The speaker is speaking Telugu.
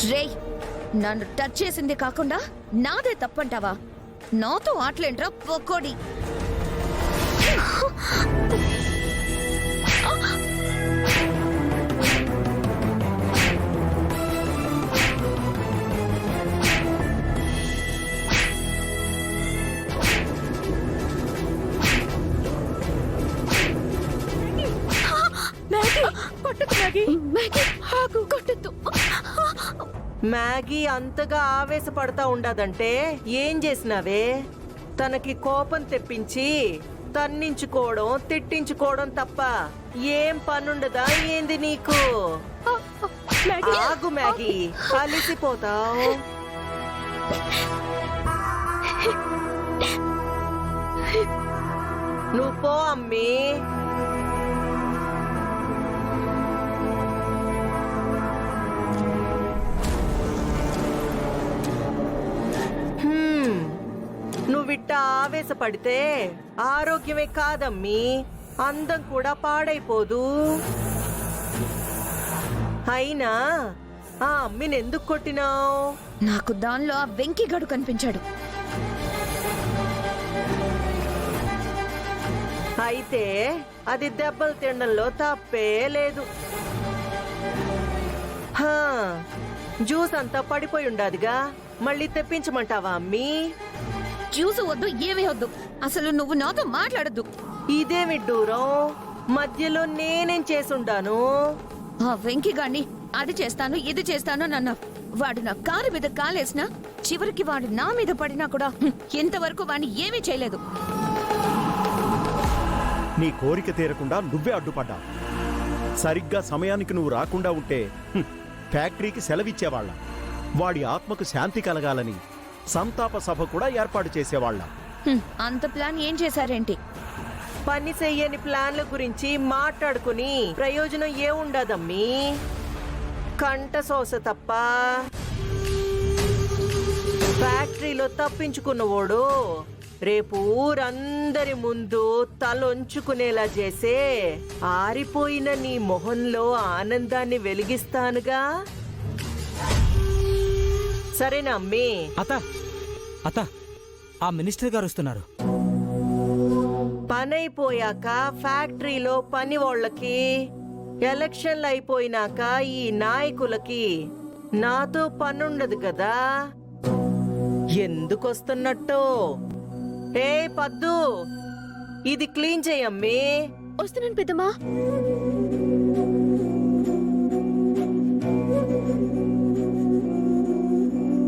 రేయ్, నన్ను టచ్ చేసింది కాకుండా నాదే తప్పంటావా? నాతో ఆటలేంట్రా పొక్కోడి. మ్యాగీ అంతగా ఆవేశపడతా ఉండదంటే ఏం చేసినావే? తనకి కోపం తెప్పించి తన్నించుకోవడం తిట్టించుకోవడం తప్ప ఏం పనుండదా ఏంది నీకు? ఆగు మ్యాగీ, అలిసిపోతావు. నువ్వు పో అమ్మీ. నువ్విట్ట ఆవేశపడితే ఆరోగ్యమే కాదమ్మీ, అందం కూడా పాడైపోదు. అయినా ఆ అమ్మిని ఎందుకు కొట్టినావు? నాకు దానిలో ఆ వెంకిగాడు కనిపించాడు. అయితే అది దెబ్బలు తినడంలో తప్పే లేదు. జ్యూస్ అంతా పడిపోయి ఉండాదిగా, మళ్ళీ తెప్పించమంటావా అమ్మీ? జ్యూస్ వద్దు, ఏమీ వద్దు. అసలు నువ్వు నాతో మాట్లాడద్దు. ఇదేమి దూరం, మధ్యలో నేనేం చేసుండాను? ఆ వెంకిగాడిని అది చేస్తాను ఇది చేస్తాను నన్నా. వాడు నా కారు మీద కాలేసినా చివరికి వాడు నా మీద పడినా కూడా ఇంతవరకు వాడిని ఏమీ చేయలేదు. నీ కోరిక తీరకుండా నువ్వే అడ్డుపడ్డావు. సరిగ్గా సమయానికి నువ్వు రాకుండా ఉంటే ఫ్యాక్టరీకి సెలవిచ్చేవాళ్ళం. వాడి ఆత్మకు శాంతి కలగాలని సంతాప సభ కూడా ఏర్పాటు చేసేవాళ్ళం. అంత ప్లాన్ ఏం చేశారేంటి? పని చెయ్యని ప్లాన్ల గురించి మాట్లాడుకుని ప్రయోజనం ఏముండదమ్మీ, కంట సోస తప్ప. ఫ్యాక్టరీలో తప్పించుకున్నవాడు రేపు ఊరందరి ముందు తలొంచుకునేలా చేసే ఆరిపోయిన నీ మొహంలో ఆనందాన్ని వెలిగిస్తానుగా. సరేనా అమ్మీ? అత్త, ఆ మినిస్టర్ గారు వస్తున్నారు. పనైపోయాక ఫ్యాక్టరీలో పని వాళ్ళకి, ఎలక్షన్లు అయిపోయినాక ఈ నాయకులకి నాతో పనుండదు కదా. ఎందుకొస్తున్నట్టు? ఏ పద్దు, ఇది క్లీన్ చేయమ్మీ. వస్తున్నాను పెద్దమ్మా.